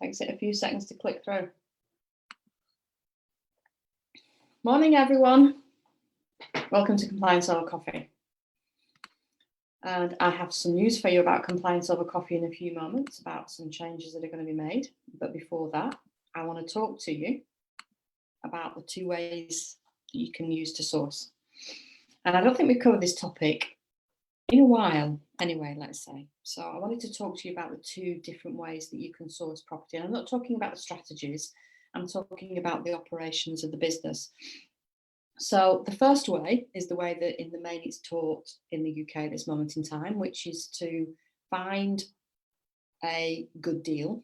Takes it a few seconds to click through. Morning, everyone. Welcome to Compliance Over Coffee. And I have some news for you about Compliance Over Coffee in a few moments, about some changes that are going to be made. But before that, I want to talk to you about the two ways that you can use to source. And I don't think we've covered this topic in a while, anyway, let's say. So I wanted to talk to you about the two different ways that you can source property. And I'm not talking about the strategies, I'm talking about the operations of the business. So the first way is the way that in the main it's taught in the UK at this moment in time, which is to find a good deal.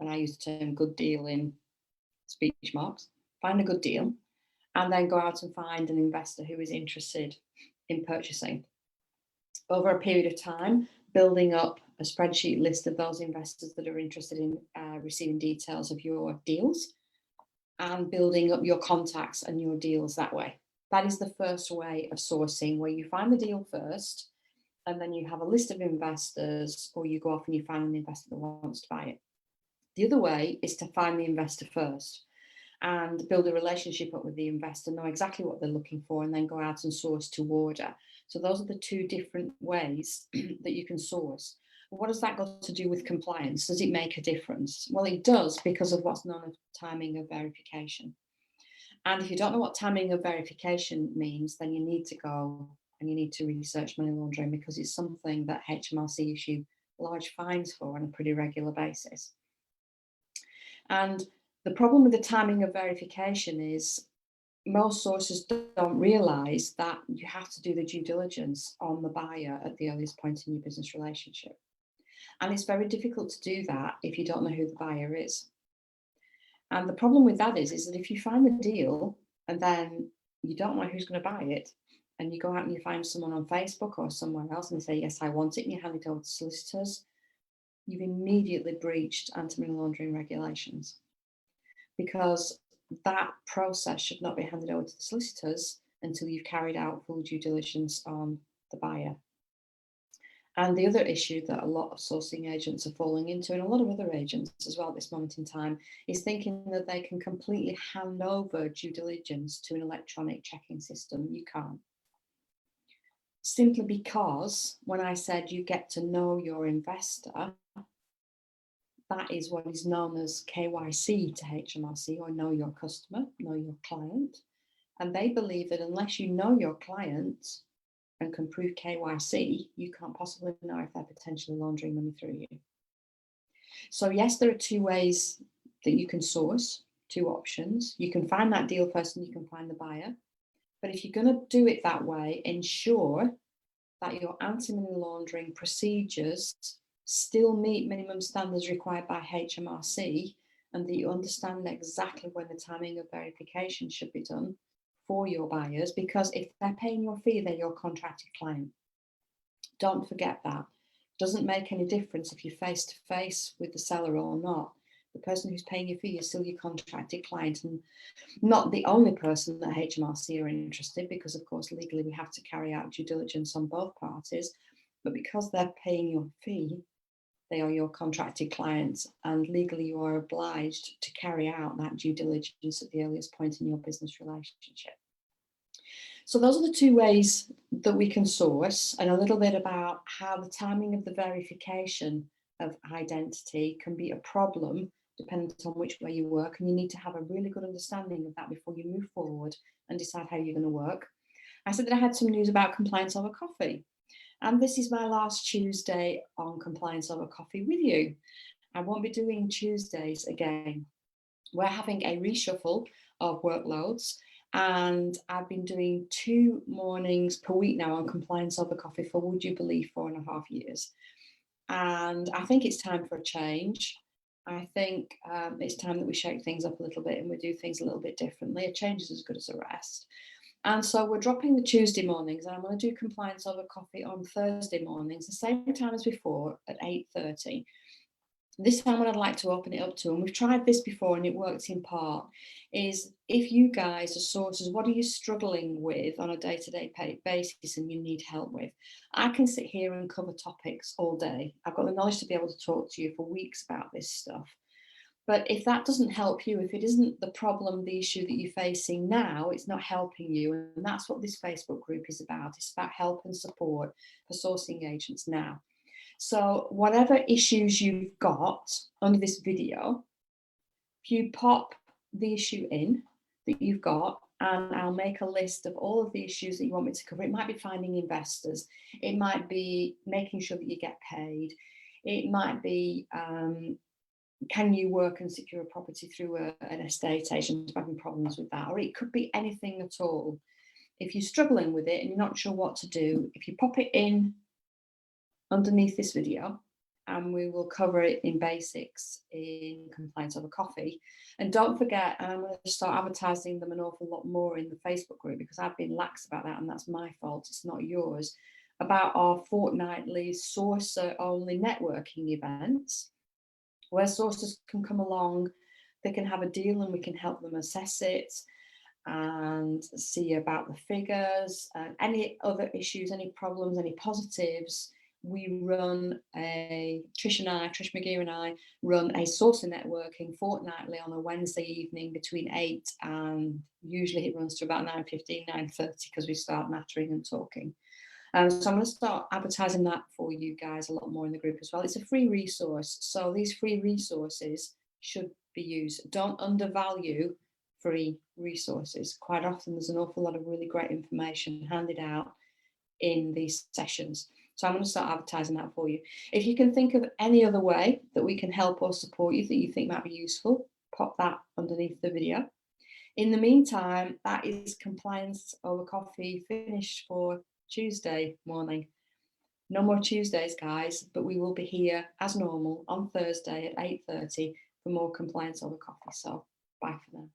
And I use the term good deal in speech marks. Find a good deal and then go out and find an investor who is interested in purchasing. Over a period of time, building up a spreadsheet list of those investors that are interested in receiving details of your deals and building up your contacts and your deals that way. That is the first way of sourcing, where you find the deal first and then you have a list of investors, or you go off and you find an investor that wants to buy it. The other way is to find the investor first and build a relationship up with the investor, know exactly what they're looking for, and then go out and source to order. So those are the two different ways that you can source. What does that got to do with compliance? Does it make a difference? Well, it does, because of what's known as timing of verification. And if you don't know what timing of verification means, then you need to go and you need to research money laundering, because it's something that HMRC issue large fines for on a pretty regular basis. And the problem with the timing of verification is most sources don't realise that you have to do the due diligence on the buyer at the earliest point in your business relationship. And it's very difficult to do that if you don't know who the buyer is. And the problem with that is that if you find the deal and then you don't know who's going to buy it, and you go out and you find someone on Facebook or somewhere else and they say, yes, I want it, and you hand it over to solicitors, you've immediately breached anti-money laundering regulations, because that process should not be handed over to the solicitors until you've carried out full due diligence on the buyer. And the other issue that a lot of sourcing agents are falling into, and a lot of other agents as well at this moment in time, is thinking that they can completely hand over due diligence to an electronic checking system. You can't. Simply because when I said you get to know your investor, that is what is known as KYC to HMRC, or know your customer, know your client. And they believe that unless you know your client and can prove KYC, you can't possibly know if they're potentially laundering money through you. So yes, there are two ways that you can source, two options. You can find that deal first and you can find the buyer. But if you're going to do it that way, ensure that your anti-money laundering procedures still meet minimum standards required by HMRC, and that you understand exactly when the timing of verification should be done for your buyers, because if they're paying your fee, they're your contracted client. Don't forget that. It doesn't make any difference if you're face to face with the seller or not. The person who's paying your fee is still your contracted client, and not the only person that HMRC are interested, because of course legally we have to carry out due diligence on both parties, but because they're paying your fee, they are your contracted clients, and legally you are obliged to carry out that due diligence at the earliest point in your business relationship. So those are the two ways that we can source, and a little bit about how the timing of the verification of identity can be a problem dependent on which way you work, and you need to have a really good understanding of that before you move forward and decide how you're going to work. I said that I had some news about Compliance Over Coffee, and this is my last Tuesday on Compliance Over Coffee with you. I won't be doing Tuesdays again. We're having a reshuffle of workloads, and I've been doing 2 mornings per week now on Compliance Over Coffee for, would you believe, 4.5 years. And I think it's time for a change. I think it's time that we shake things up a little bit and we do things a little bit differently. A change is as good as a rest. And so we're dropping the Tuesday mornings, and I'm going to do Compliance Over Coffee on Thursday mornings, the same time as before, at 8:30. This time what I'd like to open it up to, and we've tried this before and it works in part, is if you guys are sources, what are you struggling with on a day-to-day basis and you need help with? I can sit here and cover topics all day. I've got the knowledge to be able to talk to you for weeks about this stuff. But if that doesn't help you, if it isn't the problem, the issue that you're facing now, it's not helping you. And that's what this Facebook group is about. It's about help and support for sourcing agents now. So whatever issues you've got under this video, if you pop the issue in that you've got, and I'll make a list of all of the issues that you want me to cover. It might be finding investors. It might be making sure that you get paid. It might be can you work and secure a property through an estate agent, having problems with that, or it could be anything at all. If you're struggling with it and you're not sure what to do, if you pop it in underneath this video, and we will cover it in basics in Compliance Over Coffee. And don't forget, and I'm going to start advertising them an awful lot more in the Facebook group, because I've been lax about that, and that's my fault, it's not yours, about our fortnightly sourcer only networking events, where sources can come along, they can have a deal and we can help them assess it and see about the figures and any other issues, any problems, any positives. We run Trish McGee and I run a sourcing networking fortnightly on a Wednesday evening between 8 and usually it runs to about 9:15, 9:30 because we start nattering and talking. So I'm going to start advertising that for you guys a lot more in the group as well. It's a free resource. So these free resources should be used. Don't undervalue free resources. Quite often there's an awful lot of really great information handed out in these sessions. So I'm going to start advertising that for you. If you can think of any other way that we can help or support you that you think might be useful, pop that underneath the video. In the meantime, that is Compliance Over Coffee finished for Tuesday morning. No more Tuesdays, guys, but we will be here as normal on Thursday at 8:30 for more Compliance Over Coffee. So bye for now.